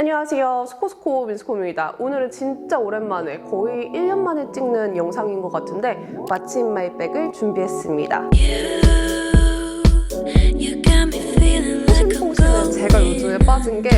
안녕하세요. 스코스코 민스코입니다. 오늘은 진짜 오랜만에 거의 1년 만에 찍는 영상인 것 같은데 What's in my bag을 준비했습니다. 포신포신은 제가 요즘에 빠진 게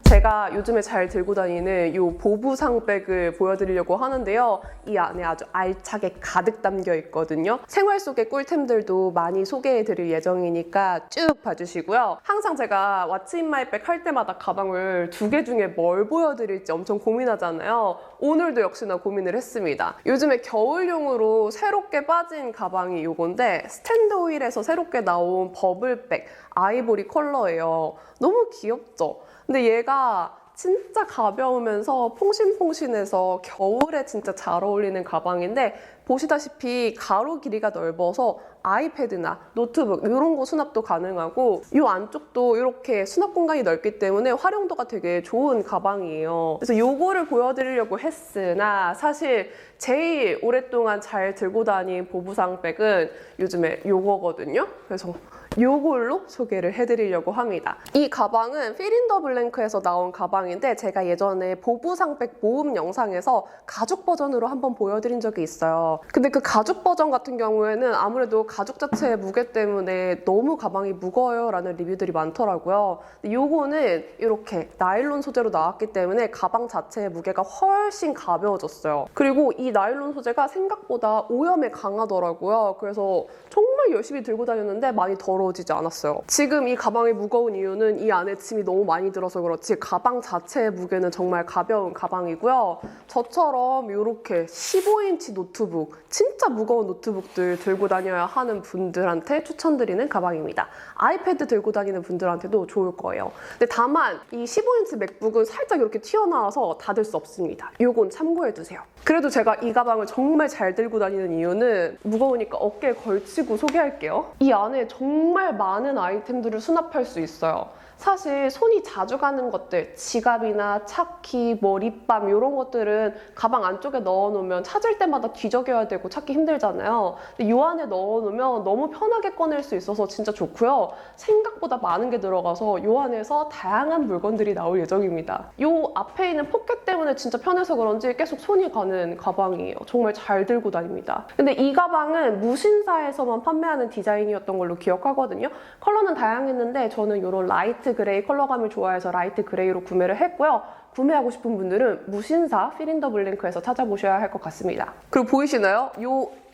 제가 요즘에 잘 들고 다니는 이 보부상 백을 보여드리려고 하는데요. 이 안에 아주 알차게 가득 담겨 있거든요. 생활 속의 꿀템들도 많이 소개해드릴 예정이니까 쭉 봐주시고요. 항상 제가 What's in my bag 할 때마다 가방을 두 개 중에 뭘 보여드릴지 엄청 고민하잖아요. 오늘도 역시나 고민을 했습니다. 요즘에 겨울용으로 새롭게 빠진 가방이 이건데 스탠드 오일에서 새롭게 나온 버블백 아이보리 컬러예요. 너무 귀엽죠? 근데 얘가 진짜 가벼우면서 퐁신퐁신해서 겨울에 진짜 잘 어울리는 가방인데 보시다시피 가로 길이가 넓어서 아이패드나 노트북 이런 거 수납도 가능하고 이 안쪽도 이렇게 수납 공간이 넓기 때문에 활용도가 되게 좋은 가방이에요. 그래서 이거를 보여드리려고 했으나 사실 제일 오랫동안 잘 들고 다닌 보부상 백은 요즘에 이거거든요. 그래서 이걸로 소개를 해드리려고 합니다. 이 가방은 필인더블랭크에서 나온 가방인데 제가 예전에 보부상백 모음 영상에서 가죽 버전으로 한번 보여드린 적이 있어요. 근데 그 가죽 버전 같은 경우에는 아무래도 가죽 자체의 무게 때문에 너무 가방이 무거워요 라는 리뷰들이 많더라고요. 근데 이거는 이렇게 나일론 소재로 나왔기 때문에 가방 자체의 무게가 훨씬 가벼워졌어요. 그리고 이 나일론 소재가 생각보다 오염에 강하더라고요. 그래서 정말 열심히 들고 다녔는데 많이 더러워지지 않았어요. 지금 이 가방이 무거운 이유는 이 안에 짐이 너무 많이 들어서 그렇지 가방 자체의 무게는 정말 가벼운 가방이고요. 저처럼 이렇게 15인치 노트북, 진짜 무거운 노트북들 들고 다녀야 하는 분들한테 추천드리는 가방입니다. 아이패드 들고 다니는 분들한테도 좋을 거예요. 근데 다만 이 15인치 맥북은 살짝 이렇게 튀어나와서 닫을 수 없습니다. 이건 참고해두세요. 그래도 제가 이 가방을 정말 잘 들고 다니는 이유는 무거우니까 어깨에 걸치고 소개할게요. 이 안에 정말 많은 아이템들을 수납할 수 있어요. 사실 손이 자주 가는 것들, 지갑이나 차키, 립밤 이런 것들은 가방 안쪽에 넣어놓으면 찾을 때마다 뒤적여야 되고 찾기 힘들잖아요. 근데 이 안에 넣어놓으면 너무 편하게 꺼낼 수 있어서 진짜 좋고요. 생각보다 많은 게 들어가서 이 안에서 다양한 물건들이 나올 예정입니다. 이 앞에 있는 포켓 때문에 진짜 편해서 그런지 계속 손이 가는 가방이에요. 정말 잘 들고 다닙니다. 근데 이 가방은 무신사에서만 판매하는 디자인이었던 걸로 기억하거든요. 컬러는 다양했는데 저는 이런 라이트 그레이 컬러감을 좋아해서 라이트 그레이로 구매를 했고요. 구매하고 싶은 분들은 무신사 필인더블랭크에서 찾아보셔야 할 것 같습니다. 그리고 보이시나요? 이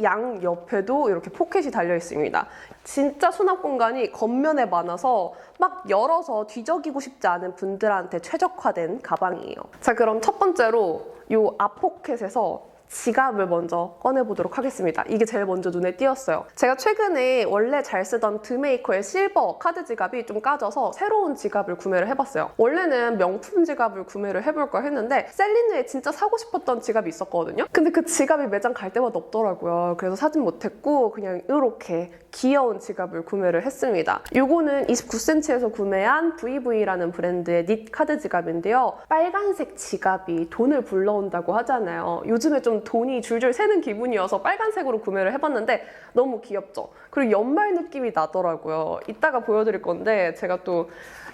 양 옆에도 이렇게 포켓이 달려 있습니다. 진짜 수납 공간이 겉면에 많아서 막 열어서 뒤적이고 싶지 않은 분들한테 최적화된 가방이에요. 자, 그럼 첫 번째로 이 앞 포켓에서 지갑을 먼저 꺼내보도록 하겠습니다. 이게 제일 먼저 눈에 띄었어요. 제가 최근에 원래 잘 쓰던 드메이커의 실버 카드 지갑이 좀 까져서 새로운 지갑을 구매를 해봤어요. 원래는 명품 지갑을 구매를 해볼까 했는데 셀린느에 진짜 사고 싶었던 지갑이 있었거든요. 근데 그 지갑이 매장 갈 때마다 없더라고요. 그래서 사진 못했고 그냥 이렇게 귀여운 지갑을 구매를 했습니다. 이거는 29cm에서 구매한 VV라는 브랜드의 닛 카드 지갑인데요. 빨간색 지갑이 돈을 불러온다고 하잖아요. 요즘에 좀 돈이 줄줄 새는 기분이어서 빨간색으로 구매를 해봤는데 너무 귀엽죠? 그리고 연말 느낌이 나더라고요. 이따가 보여드릴 건데 제가 또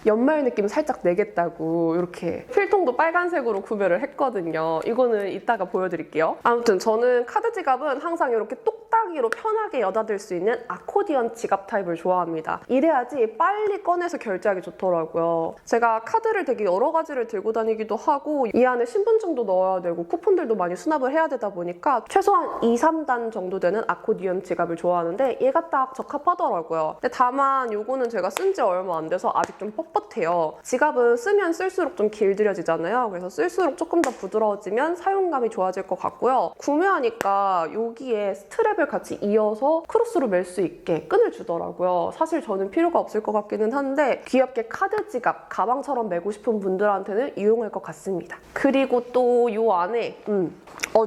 연말 느낌 살짝 내겠다고 이렇게 필통도 빨간색으로 구매를 했거든요. 이거는 이따가 보여드릴게요. 아무튼 저는 카드 지갑은 항상 이렇게 똑딱이로 편하게 여닫을 수 있는 아코디언 지갑 타입을 좋아합니다. 이래야지 빨리 꺼내서 결제하기 좋더라고요. 제가 카드를 되게 여러 가지를 들고 다니기도 하고 이 안에 신분증도 넣어야 되고 쿠폰들도 많이 수납을 해야 되다 보니까 최소한 2, 3단 정도 되는 아코디언 지갑을 좋아하는데 얘가 딱 적합하더라고요. 근데 다만 이거는 제가 쓴 지 얼마 안 돼서 아직 좀 뻣뻣해요. 지갑은 쓰면 쓸수록 좀 길들여지잖아요. 그래서 쓸수록 조금 더 부드러워지면 사용감이 좋아질 것 같고요. 구매하니까 여기에 스트랩을 같이 이어서 크로스로 멜 수 있게 끈을 주더라고요. 사실 저는 필요가 없을 것 같기는 한데 귀엽게 카드 지갑, 가방처럼 메고 싶은 분들한테는 유용할 것 같습니다. 그리고 또 이 안에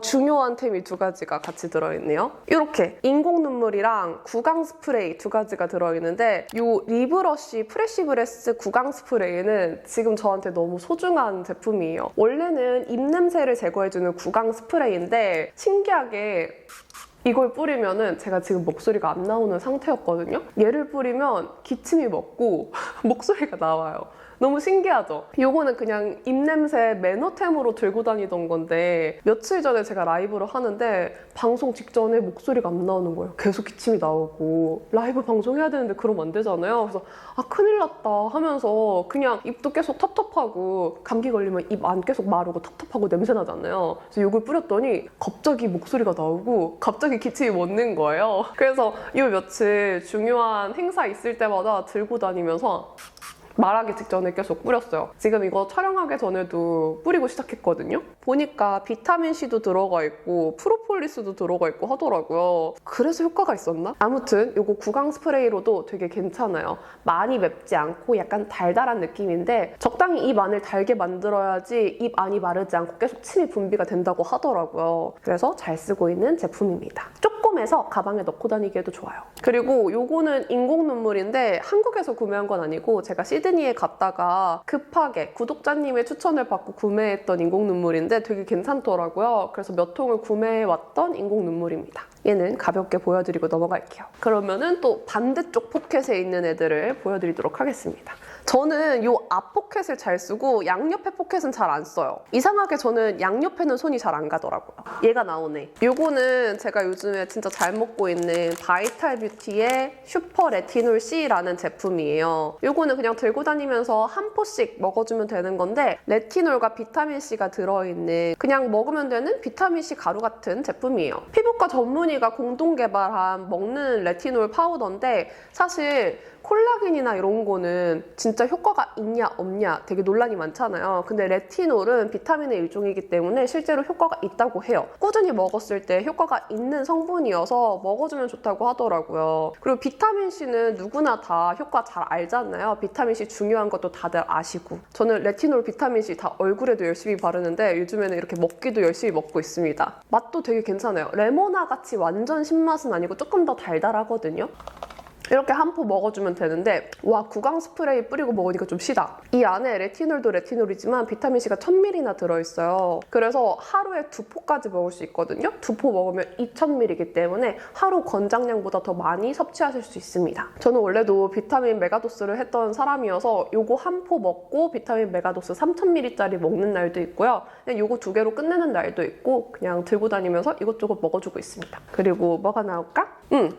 중요한 템이 두 가지가 같이 들어있네요. 이렇게 인공 눈물이랑 구강 스프레이 두 가지가 들어있는데 이 리브러쉬 프레쉬 브레스 구강 스프레이는 지금 저한테 너무 소중한 제품이에요. 원래는 입냄새를 제거해주는 구강 스프레이인데 신기하게 이걸 뿌리면은 제가 지금 목소리가 안 나오는 상태였거든요. 얘를 뿌리면 기침이 멎고 목소리가 나와요. 너무 신기하죠? 요거는 그냥 입냄새 매너템으로 들고 다니던 건데 며칠 전에 제가 라이브를 하는데 방송 직전에 목소리가 안 나오는 거예요. 계속 기침이 나오고 라이브 방송해야 되는데 그러면 안 되잖아요. 그래서 아 큰일 났다 하면서 그냥 입도 계속 텁텁하고 감기 걸리면 입 안 계속 마르고 텁텁하고 냄새 나잖아요. 그래서 이걸 뿌렸더니 갑자기 목소리가 나오고 갑자기 기침이 멎는 거예요. 그래서 이 며칠 중요한 행사 있을 때마다 들고 다니면서 말하기 직전에 계속 뿌렸어요. 지금 이거 촬영하기 전에도 뿌리고 시작했거든요. 보니까 비타민C도 들어가 있고 프로폴리스도 들어가 있고 하더라고요. 그래서 효과가 있었나? 아무튼 이거 구강 스프레이로도 되게 괜찮아요. 많이 맵지 않고 약간 달달한 느낌인데 적당히 입 안을 달게 만들어야지 입 안이 마르지 않고 계속 침이 분비가 된다고 하더라고요. 그래서 잘 쓰고 있는 제품입니다. 조금해서 가방에 넣고 다니기에도 좋아요. 그리고 요거는 인공 눈물인데 한국에서 구매한 건 아니고 제가 시드니에 갔다가 급하게 구독자님의 추천을 받고 구매했던 인공 눈물인데 되게 괜찮더라고요. 그래서 몇 통을 구매해왔던 인공 눈물입니다. 얘는 가볍게 보여드리고 넘어갈게요. 그러면은 또 반대쪽 포켓에 있는 애들을 보여드리도록 하겠습니다. 저는 이 앞 포켓을 잘 쓰고 양옆에 포켓은 잘 안 써요. 이상하게 저는 양옆에는 손이 잘 안 가더라고요. 얘가 나오네. 요거는 제가 요즘에 진짜 잘 먹고 있는 바이탈 뷰티의 슈퍼 레티놀 C라는 제품이에요. 요거는 그냥 들고 다니면서 한 포씩 먹어주면 되는 건데 레티놀과 비타민C가 들어있는 그냥 먹으면 되는 비타민C 가루 같은 제품이에요. 피부과 전문의가 공동 개발한 먹는 레티놀 파우더인데 사실 콜라겐이나 이런 거는 진짜 효과가 있냐 없냐 되게 논란이 많잖아요. 근데 레티놀은 비타민의 일종이기 때문에 실제로 효과가 있다고 해요. 꾸준히 먹었을 때 효과가 있는 성분이어서 먹어주면 좋다고 하더라고요. 그리고 비타민C는 누구나 다 효과 잘 알잖아요. 비타민C 중요한 것도 다들 아시고. 저는 레티놀, 비타민C 다 얼굴에도 열심히 바르는데 요즘에는 이렇게 먹기도 열심히 먹고 있습니다. 맛도 되게 괜찮아요. 레모나 같이 완전 신맛은 아니고 조금 더 달달하거든요. 이렇게 한 포 먹어주면 되는데 와 구강 스프레이 뿌리고 먹으니까 좀 시다. 이 안에 레티놀도 레티놀이지만 비타민C가 1000ml나 들어있어요. 그래서 하루에 2포까지 먹을 수 있거든요. 2포 먹으면 2000ml이기 때문에 하루 권장량보다 더 많이 섭취하실 수 있습니다. 저는 원래도 비타민 메가도스를 했던 사람이어서 요거 한 포 먹고 비타민 메가도스 3000ml짜리 먹는 날도 있고요. 그냥 요거 2개로 끝내는 날도 있고 그냥 들고 다니면서 이것저것 먹어주고 있습니다. 그리고 뭐가 나올까?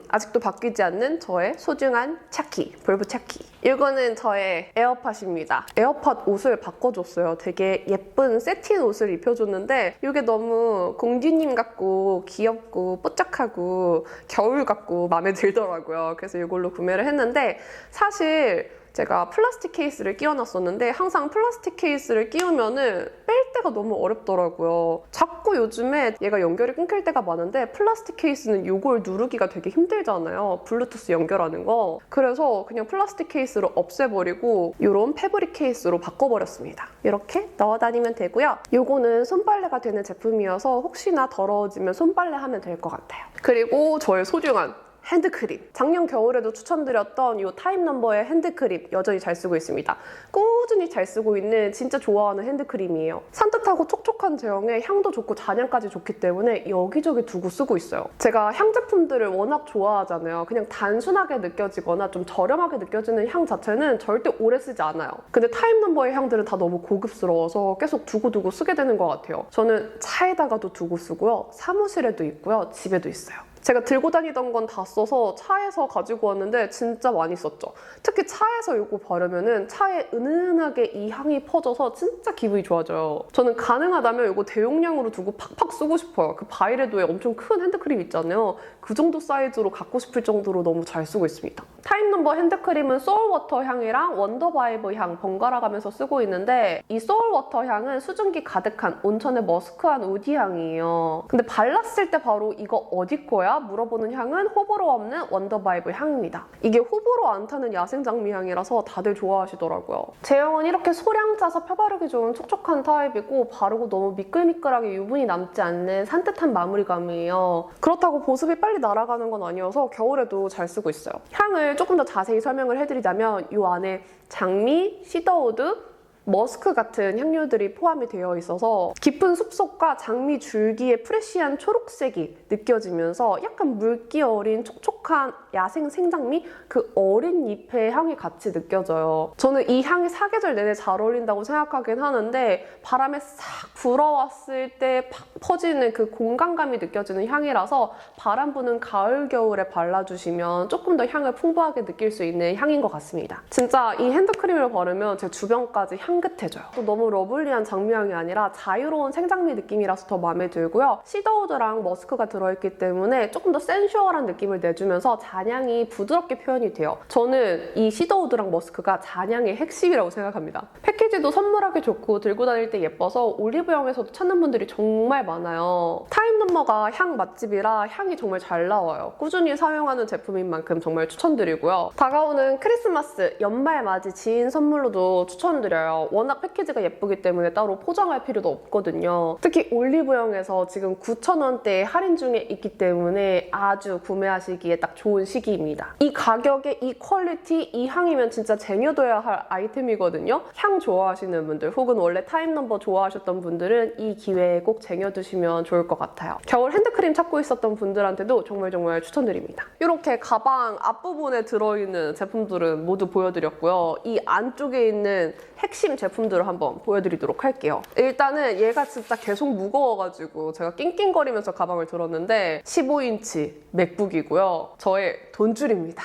아직도 바뀌지 않는 저의 소중한 차키, 볼브 차키. 이거는 저의 에어팟입니다. 에어팟 옷을 바꿔줬어요. 되게 예쁜 세틴 옷을 입혀줬는데 이게 너무 공주님 같고 귀엽고 뽀짝하고 겨울 같고 마음에 들더라고요. 그래서 이걸로 구매를 했는데 사실 제가 플라스틱 케이스를 끼워놨었는데 항상 플라스틱 케이스를 끼우면은 뺄 때가 너무 어렵더라고요. 자꾸 요즘에 얘가 연결이 끊길 때가 많은데 플라스틱 케이스는 이걸 누르기가 되게 힘들잖아요. 블루투스 연결하는 거. 그래서 그냥 플라스틱 케이스를 없애버리고 이런 패브릭 케이스로 바꿔버렸습니다. 이렇게 넣어 다니면 되고요. 이거는 손빨래가 되는 제품이어서 혹시나 더러워지면 손빨래 하면 될 것 같아요. 그리고 저의 소중한 핸드크림. 작년 겨울에도 추천드렸던 이 타임넘버의 핸드크림 여전히 잘 쓰고 있습니다. 꾸준히 잘 쓰고 있는 진짜 좋아하는 핸드크림이에요. 산뜻하고 촉촉한 제형에 향도 좋고 잔향까지 좋기 때문에 여기저기 두고 쓰고 있어요. 제가 향 제품들을 워낙 좋아하잖아요. 그냥 단순하게 느껴지거나 좀 저렴하게 느껴지는 향 자체는 절대 오래 쓰지 않아요. 근데 타임넘버의 향들은 다 너무 고급스러워서 계속 두고두고 쓰게 되는 것 같아요. 저는 차에다가도 두고 쓰고요. 사무실에도 있고요. 집에도 있어요. 제가 들고 다니던 건 다 써서 차에서 가지고 왔는데 진짜 많이 썼죠. 특히 차에서 이거 바르면은 차에 은은하게 이 향이 퍼져서 진짜 기분이 좋아져요. 저는 가능하다면 이거 대용량으로 두고 팍팍 쓰고 싶어요. 그 바이레도에 엄청 큰 핸드크림 있잖아요. 그 정도 사이즈로 갖고 싶을 정도로 너무 잘 쓰고 있습니다. 타임넘버 핸드크림은 소울워터 향이랑 원더바이브 향 번갈아 가면서 쓰고 있는데 이 소울워터 향은 수증기 가득한 온천의 머스크한 우디 향이에요. 근데 발랐을 때 바로 이거 어디 거야? 물어보는 향은 호불호 없는 원더바이브 향입니다. 이게 호불호 안 타는 야생장미 향이라서 다들 좋아하시더라고요. 제형은 이렇게 소량 짜서 펴바르기 좋은 촉촉한 타입이고 바르고 너무 미끌미끌하게 유분이 남지 않는 산뜻한 마무리감이에요. 그렇다고 보습이 빨리 날아가는 건 아니어서 겨울에도 잘 쓰고 있어요. 향을 조금 더 자세히 설명을 해드리자면 이 안에 장미, 시더우드, 머스크 같은 향료들이 포함이 되어 있어서 깊은 숲속과 장미 줄기의 프레쉬한 초록색이 느껴지면서 약간 물기 어린 촉촉한 야생 생장미 그 어린 잎의 향이 같이 느껴져요. 저는 이 향이 사계절 내내 잘 어울린다고 생각하긴 하는데 바람에 싹 불어왔을 때 팍 퍼지는 그 공간감이 느껴지는 향이라서 바람 부는 가을 겨울에 발라주시면 조금 더 향을 풍부하게 느낄 수 있는 향인 것 같습니다. 진짜 이 핸드크림을 바르면 제 주변까지 향긋해져요. 또 너무 러블리한 장미향이 아니라 자유로운 생장미 느낌이라서 더 마음에 들고요. 시더우드랑 머스크가 들어있기 때문에 조금 더 센슈얼한 느낌을 내주면서 잔향이 부드럽게 표현이 돼요. 저는 이 시더우드랑 머스크가 잔향의 핵심이라고 생각합니다. 패키지도 선물하기 좋고 들고 다닐 때 예뻐서 올리브영에서도 찾는 분들이 정말 많아요. 타임넘버가 향 맛집이라 향이 정말 잘 나와요. 꾸준히 사용하는 제품인 만큼 정말 추천드리고요. 다가오는 크리스마스, 연말 맞이 지인 선물로도 추천드려요. 워낙 패키지가 예쁘기 때문에 따로 포장할 필요도 없거든요. 특히 올리브영에서 지금 9,000원대에 할인 중에 있기 때문에 아주 구매하시기에 딱 좋은 시기입니다. 이 가격에 이 퀄리티, 이 향이면 진짜 쟁여둬야 할 아이템이거든요. 향 좋아하시는 분들 혹은 원래 타임넘버 좋아하셨던 분들은 이 기회에 꼭 쟁여두시면 좋을 것 같아요. 겨울 핸드크림 찾고 있었던 분들한테도 정말 추천드립니다. 이렇게 가방 앞부분에 들어있는 제품들은 모두 보여드렸고요. 이 안쪽에 있는 핵심 제품들을 한번 보여드리도록 할게요. 일단은 얘가 진짜 계속 무거워가지고 제가 낑낑거리면서 가방을 들었는데 15인치 맥북이고요. 저의 돈줄입니다.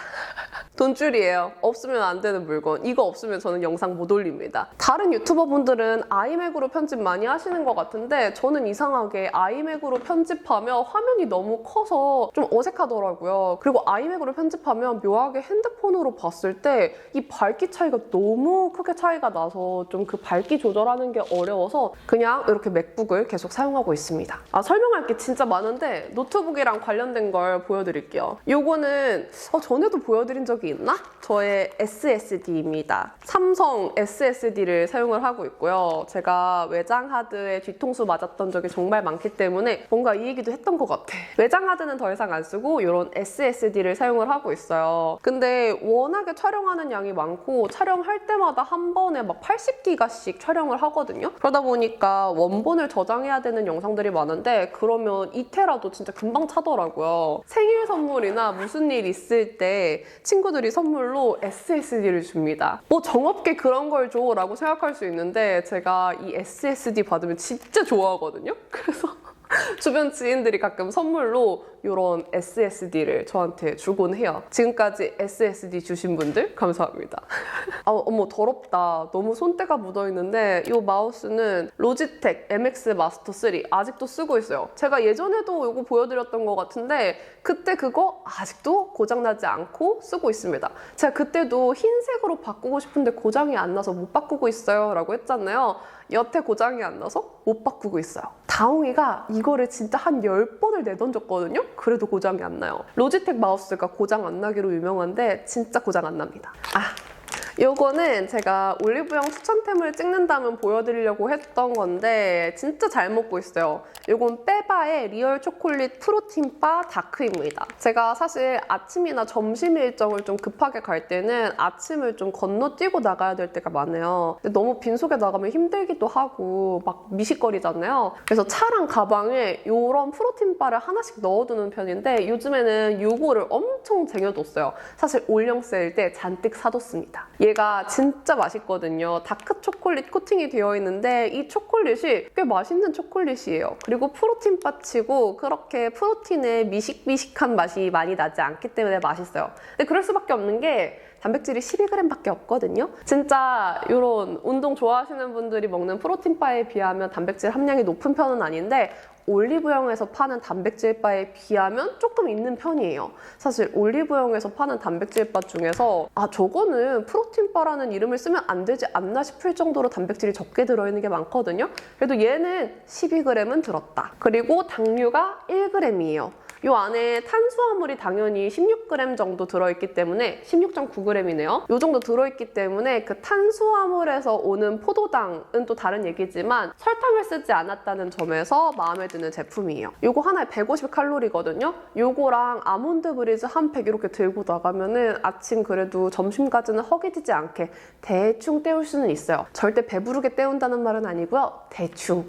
돈줄이에요. 없으면 안 되는 물건. 이거 없으면 저는 영상 못 올립니다. 다른 유튜버분들은 아이맥으로 편집 많이 하시는 것 같은데 저는 이상하게 아이맥으로 편집하면 화면이 너무 커서 좀 어색하더라고요. 그리고 아이맥으로 편집하면 묘하게 핸드폰으로 봤을 때 이 밝기 차이가 너무 크게 차이가 나서 좀 그 밝기 조절하는 게 어려워서 그냥 이렇게 맥북을 계속 사용하고 있습니다. 설명할 게 진짜 많은데 노트북이랑 관련된 걸 보여드릴게요. 요거는 전에도 보여드린 적이 있나? 저의 SSD입니다. 삼성 SSD를 사용을 하고 있고요. 제가 외장 하드에 뒤통수 맞았던 적이 정말 많기 때문에 뭔가 이 얘기도 했던 것 같아. 외장 하드는 더 이상 안 쓰고 이런 SSD를 사용을 하고 있어요. 근데 워낙에 촬영하는 양이 많고 촬영할 때마다 한 번에 막 80기가씩 촬영을 하거든요. 그러다 보니까 원본을 저장해야 되는 영상들이 많은데 그러면 2테라도 진짜 금방 차더라고요. 생일 선물이나 무슨 일 있을 때 친구들이 선물로 SSD를 줍니다. 뭐 정없게 그런 걸 줘 라고 생각할 수 있는데 제가 이 SSD 받으면 진짜 좋아하거든요. 그래서 주변 지인들이 가끔 선물로 이런 SSD를 저한테 주곤 해요. 지금까지 SSD 주신 분들 감사합니다. 어머 더럽다. 너무 손때가 묻어있는데 이 마우스는 로지텍 MX 마스터 3 아직도 쓰고 있어요. 제가 예전에도 이거 보여드렸던 것 같은데 그때 그거 아직도 고장나지 않고 쓰고 있습니다. 제가 그때도 흰색으로 바꾸고 싶은데 고장이 안 나서 못 바꾸고 있어요 라고 했잖아요. 여태 고장이 안 나서 못 바꾸고 있어요. 다홍이가 이거를 진짜 한 10번을 내던졌거든요? 그래도 고장이 안 나요. 로지텍 마우스가 고장 안 나기로 유명한데 진짜 고장 안 납니다. 요거는 제가 올리브영 추천템을 찍는다면 보여드리려고 했던 건데 진짜 잘 먹고 있어요. 요건 빼바의 리얼 초콜릿 프로틴바 다크입니다. 제가 사실 아침이나 점심 일정을 좀 급하게 갈 때는 아침을 좀 건너뛰고 나가야 될 때가 많아요. 근데 너무 빈속에 나가면 힘들기도 하고 막 미식거리잖아요. 그래서 차랑 가방에 요런 프로틴바를 하나씩 넣어두는 편인데 요즘에는 요거를 엄청 쟁여뒀어요. 사실 올영 세일 때 잔뜩 사뒀습니다. 얘가 진짜 맛있거든요. 다크 초콜릿 코팅이 되어 있는데 이 초콜릿이 꽤 맛있는 초콜릿이에요. 그리고 프로틴 바치고 그렇게 프로틴의 미식미식한 맛이 많이 나지 않기 때문에 맛있어요. 근데 그럴 수밖에 없는 게 단백질이 12g밖에 없거든요. 진짜 이런 운동 좋아하시는 분들이 먹는 프로틴바에 비하면 단백질 함량이 높은 편은 아닌데 올리브영에서 파는 단백질바에 비하면 조금 있는 편이에요. 사실 올리브영에서 파는 단백질바 중에서 저거는 프로틴바라는 이름을 쓰면 안 되지 않나 싶을 정도로 단백질이 적게 들어있는 게 많거든요. 그래도 얘는 12g은 들었다. 그리고 당류가 1g이에요. 이 안에 탄수화물이 당연히 16g 정도 들어있기 때문에 16.9g이네요. 이 정도 들어있기 때문에 그 탄수화물에서 오는 포도당은 또 다른 얘기지만 설탕을 쓰지 않았다는 점에서 마음에 드는 제품이에요. 이거 하나에 150칼로리거든요. 이거랑 아몬드 브리즈 한 팩 이렇게 들고 나가면은 아침 그래도 점심까지는 허기지지 않게 대충 때울 수는 있어요. 절대 배부르게 때운다는 말은 아니고요.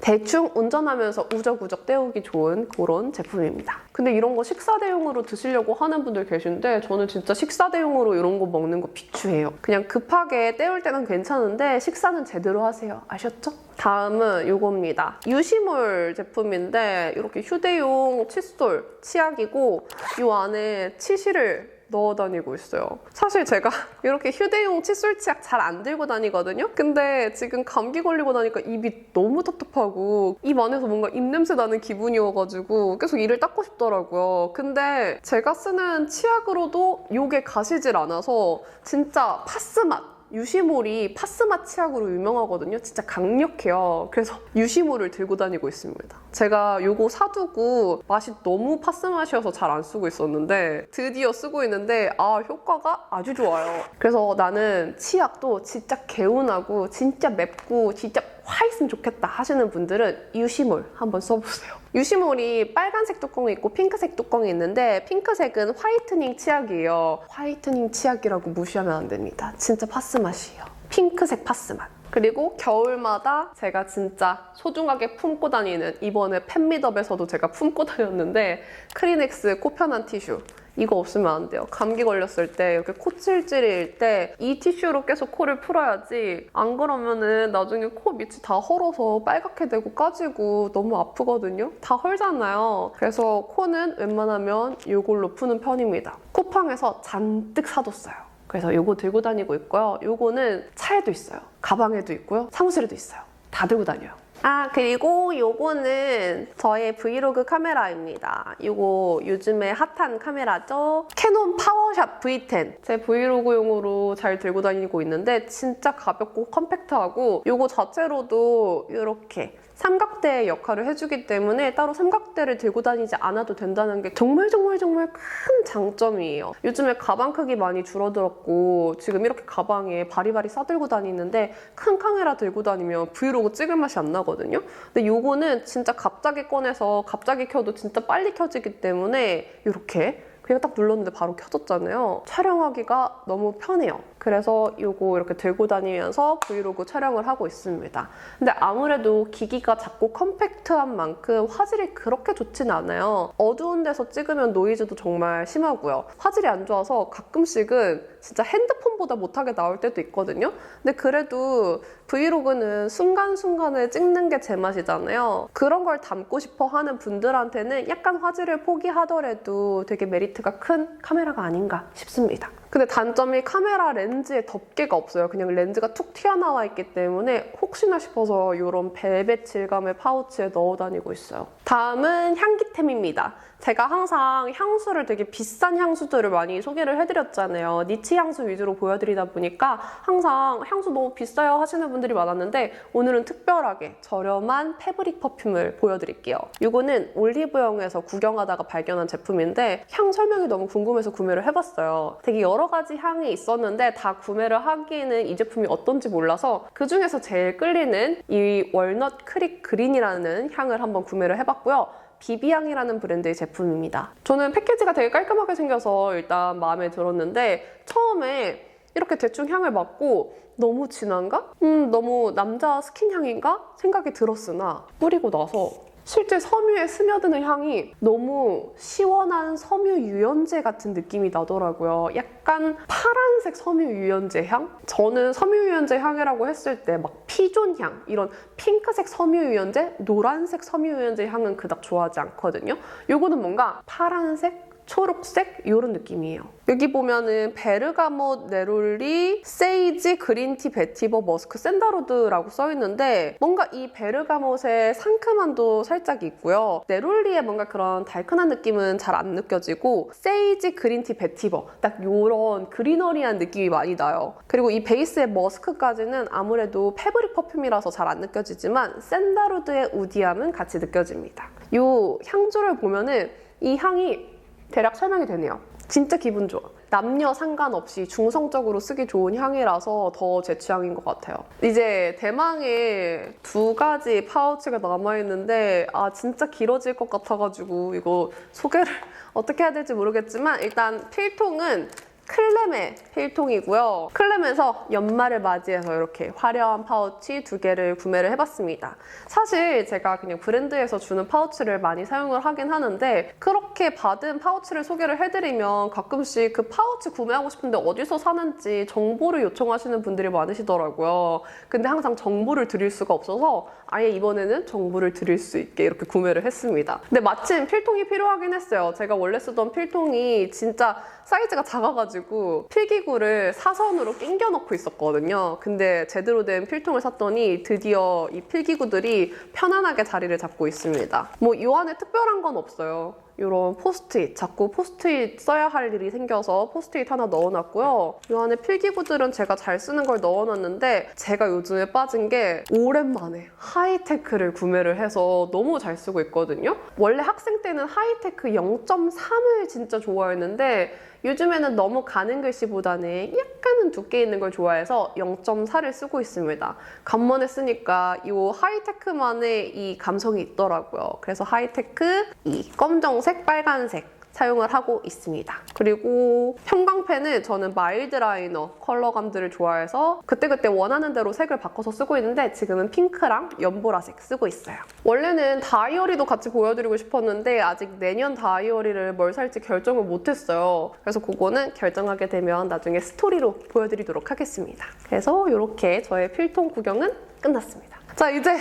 대충 운전하면서 우적우적 때우기 좋은 그런 제품입니다. 근데 이런 거 식사 대용으로 드시려고 하는 분들 계신데 저는 진짜 식사 대용으로 이런 거 먹는 거 비추해요. 그냥 급하게 때울 때는 괜찮은데 식사는 제대로 하세요. 아셨죠? 다음은 이겁니다. 유시몰 제품인데 이렇게 휴대용 칫솔, 치약이고 이 안에 치실을 넣어 다니고 있어요. 사실 제가 이렇게 휴대용 칫솔 치약 잘 안 들고 다니거든요. 근데 지금 감기 걸리고 나니까 입이 너무 답답하고 입 안에서 뭔가 입냄새 나는 기분이어가지고 계속 이를 닦고 싶더라고요. 근데 제가 쓰는 치약으로도 이게 가시질 않아서 진짜 파스 맛! 유시몰이 파스맛 치약으로 유명하거든요. 진짜 강력해요. 그래서 유시몰을 들고 다니고 있습니다. 제가 이거 사두고 맛이 너무 파스맛이어서 잘 안 쓰고 있었는데 드디어 쓰고 있는데 효과가 아주 좋아요. 그래서 나는 치약도 진짜 개운하고 진짜 맵고 진짜 화있으면 좋겠다 하시는 분들은 유시몰 한번 써보세요. 유시몰이 빨간색 뚜껑이 있고 핑크색 뚜껑이 있는데 핑크색은 화이트닝 치약이에요. 화이트닝 치약이라고 무시하면 안 됩니다. 진짜 파스 맛이에요. 핑크색 파스 맛. 그리고 겨울마다 제가 진짜 소중하게 품고 다니는, 이번에 팬미덥에서도 제가 품고 다녔는데 크리넥스 코편한 티슈. 이거 없으면 안 돼요. 감기 걸렸을 때 이렇게 코 찔찔일 때 이 티슈로 계속 코를 풀어야지, 안 그러면은 나중에 코 밑이 다 헐어서 빨갛게 되고 까지고 너무 아프거든요. 다 헐잖아요. 그래서 코는 웬만하면 이걸로 푸는 편입니다. 쿠팡에서 잔뜩 사뒀어요. 그래서 이거 들고 다니고 있고요. 이거는 차에도 있어요. 가방에도 있고요. 사무실에도 있어요. 다 들고 다녀요. 그리고 요거는 저의 브이로그 카메라입니다. 이거 요즘에 핫한 카메라죠. 캐논 파워샵 V10. 제 브이로그용으로 잘 들고 다니고 있는데 진짜 가볍고 컴팩트하고 요거 자체로도 이렇게 삼각대의 역할을 해주기 때문에 따로 삼각대를 들고 다니지 않아도 된다는 게 정말 큰 장점이에요. 요즘에 가방 크기 많이 줄어들었고 지금 이렇게 가방에 바리바리 싸들고 다니는데 큰 카메라 들고 다니면 브이로그 찍을 맛이 안 나거든요. 근데 요거는 진짜 갑자기 꺼내서 갑자기 켜도 진짜 빨리 켜지기 때문에 이렇게 그냥 딱 눌렀는데 바로 켜졌잖아요. 촬영하기가 너무 편해요. 그래서 이거 이렇게 들고 다니면서 브이로그 촬영을 하고 있습니다. 근데 아무래도 기기가 작고 컴팩트한 만큼 화질이 그렇게 좋진 않아요. 어두운 데서 찍으면 노이즈도 정말 심하고요. 화질이 안 좋아서 가끔씩은 진짜 핸드폰보다 못하게 나올 때도 있거든요. 근데 그래도 브이로그는 순간순간을 찍는 게 제맛이잖아요. 그런 걸 담고 싶어 하는 분들한테는 약간 화질을 포기하더라도 되게 메리트가 큰 카메라가 아닌가 싶습니다. 근데 단점이 카메라 렌즈에 덮개가 없어요. 그냥 렌즈가 툭 튀어나와 있기 때문에 혹시나 싶어서 이런 벨벳 질감의 파우치에 넣어 다니고 있어요. 다음은 향기템입니다. 제가 항상 향수를 되게 비싼 향수들을 많이 소개를 해드렸잖아요. 니치 향수 위주로 보여드리다 보니까 항상 향수 너무 비싸요 하시는 분들이 많았는데 오늘은 특별하게 저렴한 패브릭 퍼퓸을 보여드릴게요. 이거는 올리브영에서 구경하다가 발견한 제품인데 향 설명이 너무 궁금해서 구매를 해봤어요. 되게 여러 가지 향이 있었는데 다 구매를 하기에는 이 제품이 어떤지 몰라서 그중에서 제일 끌리는 이 월넛 크릭 그린이라는 향을 한번 구매를 해봤고요. 비비향이라는 브랜드의 제품입니다. 저는 패키지가 되게 깔끔하게 생겨서 일단 마음에 들었는데 처음에 이렇게 대충 향을 맡고 너무 진한가? 너무 남자 스킨향인가? 생각이 들었으나 뿌리고 나서 실제 섬유에 스며드는 향이 너무 시원한 섬유 유연제 같은 느낌이 나더라고요. 약간 파란색 섬유 유연제 향? 저는 섬유 유연제 향이라고 했을 때 막 피존 향, 이런 핑크색 섬유 유연제, 노란색 섬유 유연제 향은 그닥 좋아하지 않거든요. 요거는 뭔가 파란색, 초록색 이런 느낌이에요. 여기 보면은 베르가못, 네롤리, 세이지, 그린티, 베티버, 머스크, 샌다로드라고 써있는데 뭔가 이 베르가못의 상큼함도 살짝 있고요. 네롤리의 뭔가 그런 달큰한 느낌은 잘 안 느껴지고 세이지, 그린티, 베티버 딱 이런 그리너리한 느낌이 많이 나요. 그리고 이 베이스의 머스크까지는 아무래도 패브릭 퍼퓸이라서 잘 안 느껴지지만 샌다로드의 우디함은 같이 느껴집니다. 이 향주를 보면은 이 향이 대략 설명이 되네요. 진짜 기분 좋아. 남녀 상관없이 중성적으로 쓰기 좋은 향이라서 더 제 취향인 것 같아요. 이제 대망의 2가지 파우치가 남아있는데 진짜 길어질 것 같아가지고 이거 소개를 어떻게 해야 될지 모르겠지만 일단 필통은 클레메 필통이고요. 클레메에서 연말을 맞이해서 이렇게 화려한 파우치 2개를 구매를 해봤습니다. 사실 제가 그냥 브랜드에서 주는 파우치를 많이 사용을 하긴 하는데 그렇게 받은 파우치를 소개를 해드리면 가끔씩 그 파우치 구매하고 싶은데 어디서 사는지 정보를 요청하시는 분들이 많으시더라고요. 근데 항상 정보를 드릴 수가 없어서 아예 이번에는 정보를 드릴 수 있게 이렇게 구매를 했습니다. 근데 마침 필통이 필요하긴 했어요. 제가 원래 쓰던 필통이 진짜 사이즈가 작아가지고 필기구를 사선으로 낑겨 넣고 있었거든요. 근데 제대로 된 필통을 샀더니 드디어 이 필기구들이 편안하게 자리를 잡고 있습니다. 뭐 이 안에 특별한 건 없어요. 이런 포스트잇, 자꾸 포스트잇 써야 할 일이 생겨서 포스트잇 하나 넣어놨고요. 이 안에 필기구들은 제가 잘 쓰는 걸 넣어놨는데 제가 요즘에 빠진 게 오랜만에 하이테크를 구매를 해서 너무 잘 쓰고 있거든요. 원래 학생 때는 하이테크 0.3을 진짜 좋아했는데 요즘에는 너무 가는 글씨보다는 약간은 두께 있는 걸 좋아해서 0.4를 쓰고 있습니다. 간만에 쓰니까 이 하이테크만의 이 감성이 있더라고요. 그래서 하이테크 이 검정색, 빨간색 사용을 하고 있습니다. 그리고 형광펜은 저는 마일드 라이너 컬러감들을 좋아해서 그때그때 원하는 대로 색을 바꿔서 쓰고 있는데 지금은 핑크랑 연보라색 쓰고 있어요. 원래는 다이어리도 같이 보여드리고 싶었는데 아직 내년 다이어리를 뭘 살지 결정을 못했어요. 그래서 그거는 결정하게 되면 나중에 스토리로 보여드리도록 하겠습니다. 그래서 이렇게 저의 필통 구경은 끝났습니다. 자, 이제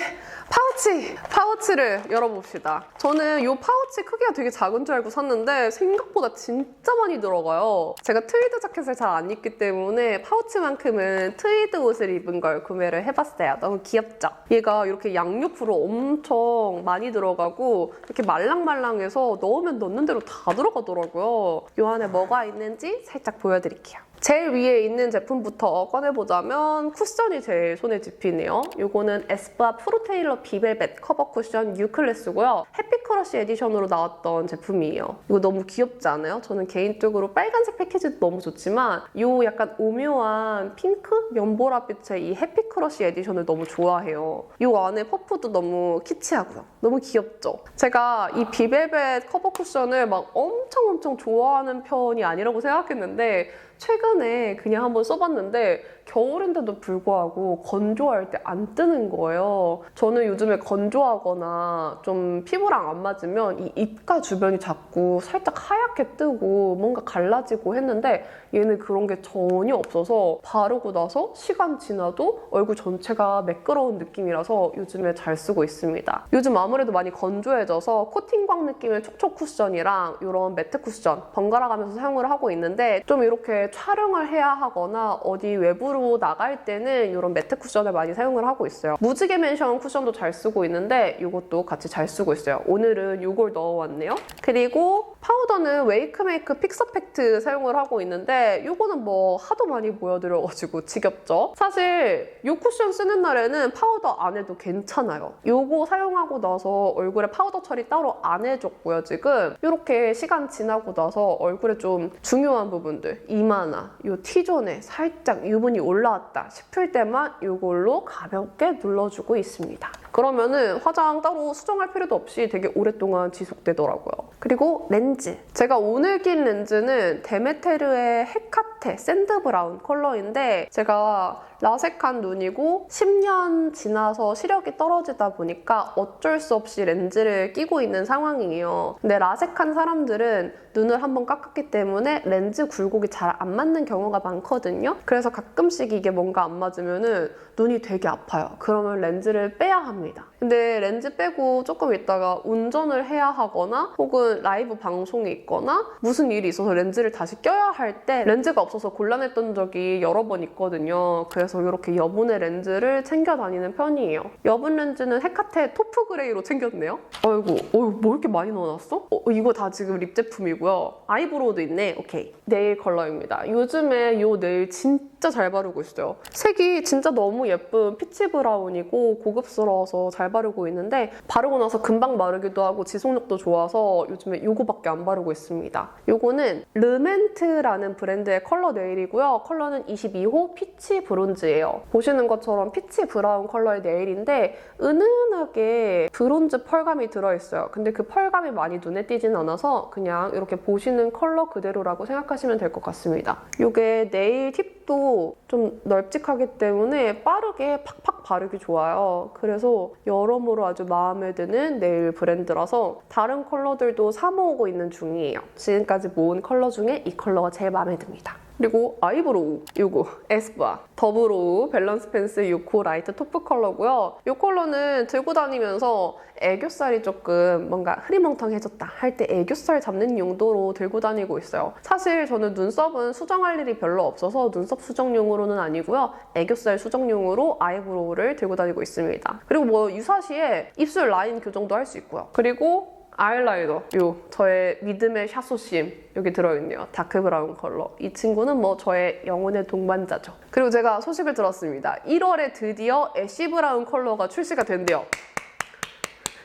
파우치를 열어봅시다. 저는 이 파우치 크기가 되게 작은 줄 알고 샀는데 생각보다 진짜 많이 들어가요. 제가 트위드 자켓을 잘 안 입기 때문에 파우치만큼은 트위드 옷을 입은 걸 구매를 해봤어요. 너무 귀엽죠? 얘가 이렇게 양옆으로 엄청 많이 들어가고 이렇게 말랑말랑해서 넣으면 넣는 대로 다 들어가더라고요. 이 안에 뭐가 있는지 살짝 보여드릴게요. 제일 위에 있는 제품부터 꺼내보자면 쿠션이 제일 손에 집히네요. 이거는 에스쁘아 프로테일러 비벨벳 커버 쿠션 뉴클래스고요. 해피크러쉬 에디션으로 나왔던 제품이에요. 이거 너무 귀엽지 않아요? 저는 개인적으로 빨간색 패키지도 너무 좋지만 이 약간 오묘한 핑크? 연보라빛의 이 해피크러쉬 에디션을 너무 좋아해요. 이 안에 퍼프도 너무 키치하고요. 너무 귀엽죠? 제가 이 비벨벳 커버 쿠션을 막 엄청 좋아하는 편이 아니라고 생각했는데 최근에 그냥 한번 써봤는데 겨울인데도 불구하고 건조할 때 안 뜨는 거예요. 저는 요즘에 건조하거나 좀 피부랑 안 맞으면 이 입가 주변이 자꾸 살짝 하얗게 뜨고 뭔가 갈라지고 했는데 얘는 그런 게 전혀 없어서 바르고 나서 시간 지나도 얼굴 전체가 매끄러운 느낌이라서 요즘에 잘 쓰고 있습니다. 요즘 아무래도 많이 건조해져서 코팅광 느낌의 촉촉 쿠션이랑 이런 매트 쿠션 번갈아 가면서 사용을 하고 있는데 좀 이렇게 촬영을 해야 하거나 어디 외부로 나갈 때는 이런 매트 쿠션을 많이 사용을 하고 있어요. 무지개 맨션 쿠션도 잘 쓰고 있는데 이것도 같이 잘 쓰고 있어요. 오늘은 이걸 넣어왔네요. 그리고 파우더는 웨이크메이크 픽서팩트 사용을 하고 있는데 이거는 뭐 하도 많이 보여드려가지고 지겹죠? 사실 이 쿠션 쓰는 날에는 파우더 안 해도 괜찮아요. 이거 사용하고 나서 얼굴에 파우더 처리 따로 안 해줬고요. 지금 이렇게 시간 지나고 나서 얼굴에 좀 중요한 부분들 이마나 이 T존에 살짝 유분이 올라왔다 싶을 때만 이걸로 가볍게 눌러주고 있습니다. 그러면은 화장 따로 수정할 필요도 없이 되게 오랫동안 지속되더라고요. 그리고 렌즈. 제가 오늘 낀 렌즈는 데메테르의 헤카테 샌드 브라운 컬러인데 제가 라섹한 눈이고 10년 지나서 시력이 떨어지다 보니까 어쩔 수 없이 렌즈를 끼고 있는 상황이에요. 근데 라섹한 사람들은 눈을 한번 깎았기 때문에 렌즈 굴곡이 잘 안 맞는 경우가 많거든요. 그래서 가끔씩 이게 뭔가 안 맞으면은 눈이 되게 아파요. 그러면 렌즈를 빼야 합니다. 근데 렌즈 빼고 조금 있다가 운전을 해야 하거나 혹은 라이브 방송이 있거나 무슨 일이 있어서 렌즈를 다시 껴야 할 때 렌즈가 없어서 gon란했던 적이 여러 번 있거든요. 그래서 이렇게 여분의 렌즈를 챙겨 다니는 편이에요. 여분 렌즈는 헤카테 토프 그레이로 챙겼네요. 아이고, 뭐 이렇게 많이 넣어놨어? 이거 다 지금 립 제품이고요. 아이브로우도 있네. 오케이. 네일 컬러입니다. 요즘에 이 네일 진짜 잘 바르고 있어요. 색이 진짜 너무 예쁜 피치 브라운이고 고급스러워서 잘 바르고 있는데 바르고 나서 금방 마르기도 하고 지속력도 좋아서 요즘에 이거밖에 안 바르고 있습니다. 이거는 르멘트라는 브랜드의 컬러 네일이고요. 컬러는 22호 피치 브론즈 브론즈예요. 보시는 것처럼 피치 브라운 컬러의 네일인데 은은하게 브론즈 펄감이 들어있어요. 근데 그 펄감이 많이 눈에 띄진 않아서 그냥 이렇게 보시는 컬러 그대로라고 생각하시면 될 것 같습니다. 이게 네일 팁도 좀 널찍하기 때문에 빠르게 팍팍 바르기 좋아요. 그래서 여러모로 아주 마음에 드는 네일 브랜드라서 다른 컬러들도 사 모으고 있는 중이에요. 지금까지 모은 컬러 중에 이 컬러가 제일 마음에 듭니다. 그리고 아이브로우, 요거 에스쁘아 더브로우 밸런스 펜슬 6호 라이트 토프 컬러고요. 이 컬러는 들고 다니면서 애교살이 조금 뭔가 흐리멍텅해졌다 할 때 애교살 잡는 용도로 들고 다니고 있어요. 사실 저는 눈썹은 수정할 일이 별로 없어서 눈썹 수정용으로는 아니고요. 애교살 수정용으로 아이브로우를 들고 다니고 있습니다. 그리고 뭐 유사시에 입술 라인 교정도 할 수 있고요. 그리고 아이라이너, 저의 믿음의 샤소심 여기 들어있네요. 다크 브라운 컬러. 이 친구는 뭐 저의 영혼의 동반자죠. 그리고 제가 소식을 들었습니다. 1월에 드디어 애쉬 브라운 컬러가 출시가 된대요.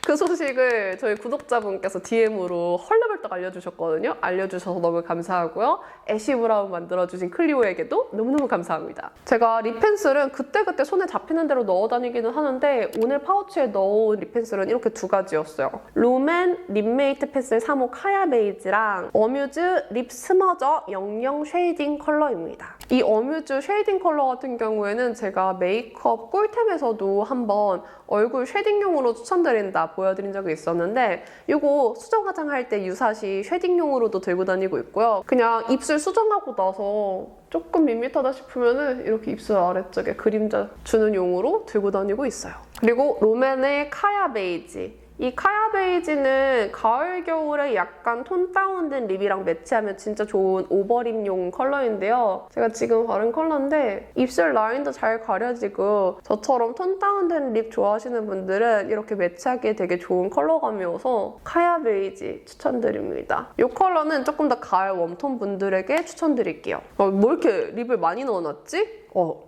그 소식을 저희 구독자분께서 DM으로 헐레벌떡 알려주셨거든요. 알려주셔서 너무 감사하고요. 애쉬 브라운 만들어주신 클리오에게도 너무너무 감사합니다. 제가 립 펜슬은 그때그때 손에 잡히는 대로 넣어 다니기는 하는데 오늘 파우치에 넣어온 립 펜슬은 이렇게 두 가지였어요. 롬앤 립메이트 펜슬 3호 카야 베이지랑 어뮤즈 립 스머저 00 쉐이딩 컬러입니다. 이 어뮤즈 쉐이딩 컬러 같은 경우에는 제가 메이크업 꿀템에서도 한번 얼굴 쉐딩용으로 추천드린다 보여드린 적이 있었는데 이거 수정 화장할 때 유사시 쉐딩용으로도 들고 다니고 있고요. 그냥 입술 수정하고 나서 조금 밋밋하다 싶으면 이렇게 입술 아래쪽에 그림자 주는 용으로 들고 다니고 있어요. 그리고 롬앤의 카야 베이지. 이 카야 베이지는 가을, 겨울에 약간 톤 다운된 립이랑 매치하면 진짜 좋은 오버립용 컬러인데요. 제가 지금 바른 컬러인데 입술 라인도 잘 가려지고 저처럼 톤 다운된 립 좋아하시는 분들은 이렇게 매치하기에 되게 좋은 컬러감이어서 카야 베이지 추천드립니다. 이 컬러는 조금 더 가을 웜톤 분들에게 추천드릴게요. 뭐 이렇게 립을 많이 넣어놨지?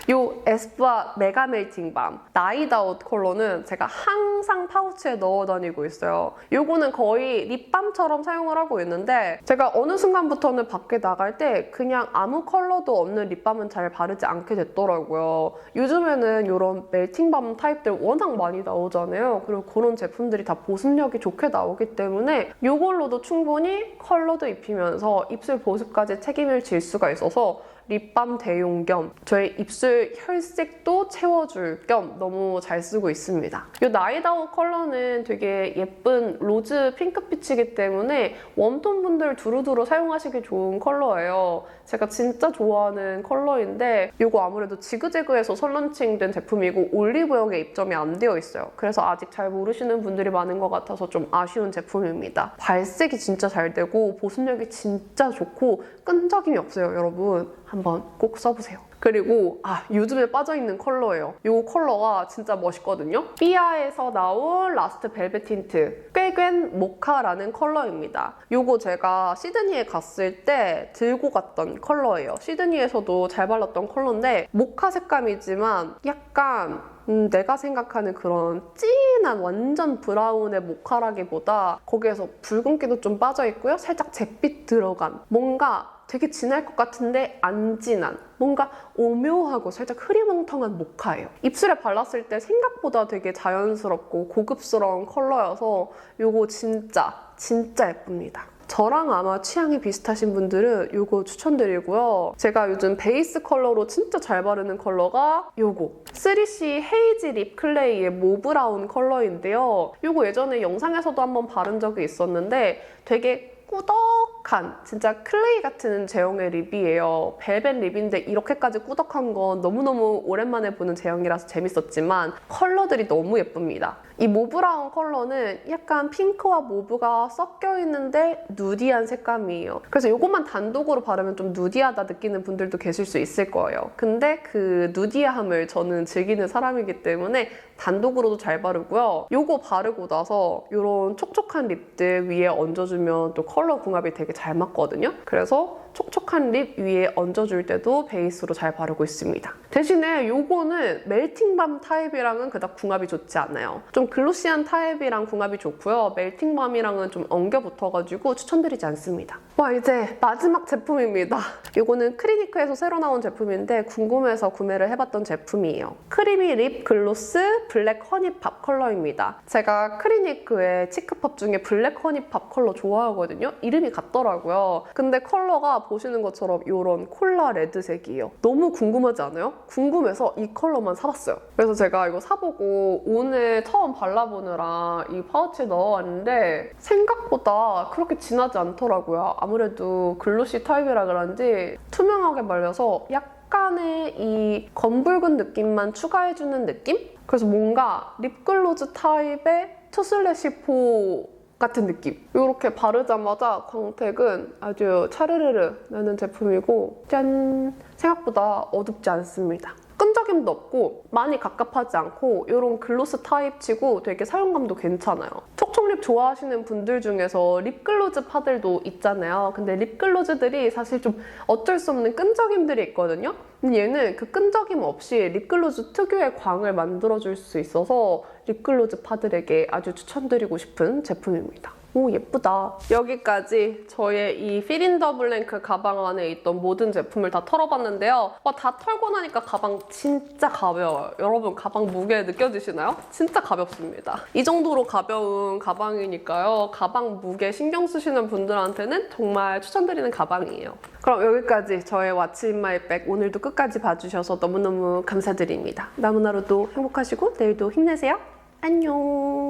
이 에스쁘아 메가 멜팅 밤 나이트 아웃 컬러는 제가 항상 파우치에 넣어 다니고 있어요. 이거는 거의 립밤처럼 사용을 하고 있는데 제가 어느 순간부터는 밖에 나갈 때 그냥 아무 컬러도 없는 립밤은 잘 바르지 않게 됐더라고요. 요즘에는 이런 멜팅밤 타입들 워낙 많이 나오잖아요. 그리고 그런 제품들이 다 보습력이 좋게 나오기 때문에 이걸로도 충분히 컬러도 입히면서 입술 보습까지 책임을 질 수가 있어서 립밤 대용 겸 저의 입술 혈색도 채워줄 겸 너무 잘 쓰고 있습니다. 이 나이트 아웃 컬러는 되게 예쁜 로즈 핑크빛이기 때문에 웜톤 분들 두루두루 사용하시기 좋은 컬러예요. 제가 진짜 좋아하는 컬러인데 이거 아무래도 지그재그에서 선런칭된 제품이고 올리브영에 입점이 안 되어 있어요. 그래서 아직 잘 모르시는 분들이 많은 것 같아서 좀 아쉬운 제품입니다. 발색이 진짜 잘 되고 보습력이 진짜 좋고 끈적임이 없어요, 여러분. 한번 꼭 써보세요. 그리고 요즘에 빠져있는 컬러예요. 이 컬러가 진짜 멋있거든요. 삐아에서 나온 라스트 벨벳 틴트 꾀괸 모카라는 컬러입니다. 이거 제가 시드니에 갔을 때 들고 갔던 컬러예요. 시드니에서도 잘 발랐던 컬러인데 모카 색감이지만 약간 내가 생각하는 그런 진한 완전 브라운의 모카라기보다 거기에서 붉은기도 좀 빠져있고요. 살짝 잿빛 들어간 뭔가 되게 진할 것 같은데 안 진한 뭔가 오묘하고 살짝 흐리멍텅한 모카예요. 입술에 발랐을 때 생각보다 되게 자연스럽고 고급스러운 컬러여서 이거 진짜 예쁩니다. 저랑 아마 취향이 비슷하신 분들은 이거 추천드리고요. 제가 요즘 베이스 컬러로 진짜 잘 바르는 컬러가 이거 3C 헤이지 립 클레이의 모브라운 컬러인데요. 이거 예전에 영상에서도 한번 바른 적이 있었는데 되게 꾸덕한 진짜 클레이 같은 제형의 립이에요. 벨벳 립인데 이렇게까지 꾸덕한 건 너무너무 오랜만에 보는 제형이라서 재밌었지만 컬러들이 너무 예쁩니다. 이 모브라운 컬러는 약간 핑크와 모브가 섞여 있는데 누디한 색감이에요. 그래서 이것만 단독으로 바르면 좀 누디하다 느끼는 분들도 계실 수 있을 거예요. 근데 그 누디함을 저는 즐기는 사람이기 때문에 단독으로도 잘 바르고요. 이거 바르고 나서 이런 촉촉한 립들 위에 얹어주면 또 컬러 궁합이 되게 잘 맞거든요. 그래서 촉촉한 립 위에 얹어줄 때도 베이스로 잘 바르고 있습니다. 대신에 요거는 멜팅밤 타입이랑은 그닥 궁합이 좋지 않아요. 좀 글로시한 타입이랑 궁합이 좋고요. 멜팅밤이랑은 좀 엉겨 붙어가지고 추천드리지 않습니다. 와, 이제 마지막 제품입니다. 이거는 크리니크에서 새로 나온 제품인데 궁금해서 구매를 해봤던 제품이에요. 크리미 립 글로스 블랙 허니팝 컬러입니다. 제가 크리니크의 치크팝 중에 블랙 허니팝 컬러 좋아하거든요. 이름이 같더라고요. 근데 컬러가 보시는 것처럼 이런 콜라 레드색이에요. 너무 궁금하지 않아요? 궁금해서 이 컬러만 사봤어요. 그래서 제가 이거 사보고 오늘 처음 발라보느라 이 파우치에 넣어왔는데 생각보다 그렇게 진하지 않더라고요. 아무래도 글로시 타입이라 그런지 투명하게 발려서 약간의 이 검붉은 느낌만 추가해주는 느낌? 그래서 뭔가 립글로즈 타입의 투슬래시4 같은 느낌. 이렇게 바르자마자 광택은 아주 차르르르 나는 제품이고 짠! 생각보다 어둡지 않습니다. 끈적임도 없고 많이 갑갑하지 않고 이런 글로스 타입 치고 되게 사용감도 괜찮아요. 촉촉립 좋아하시는 분들 중에서 립글로즈 파들도 있잖아요. 근데 립글로즈들이 사실 좀 어쩔 수 없는 끈적임들이 있거든요. 근데 얘는 그 끈적임 없이 립글로즈 특유의 광을 만들어줄 수 있어서 립글로즈 파들에게 아주 추천드리고 싶은 제품입니다. 오, 예쁘다. 여기까지 저의 이 필인더 블랭크 가방 안에 있던 모든 제품을 다 털어봤는데요. 다 털고 나니까 가방 진짜 가벼워요. 여러분 가방 무게 느껴지시나요? 진짜 가볍습니다. 이 정도로 가벼운 가방이니까요. 가방 무게 신경 쓰시는 분들한테는 정말 추천드리는 가방이에요. 그럼 여기까지 저의 What's in my bag 오늘도 끝까지 봐주셔서 너무너무 감사드립니다. 남은 하루도 행복하시고 내일도 힘내세요. 안녕.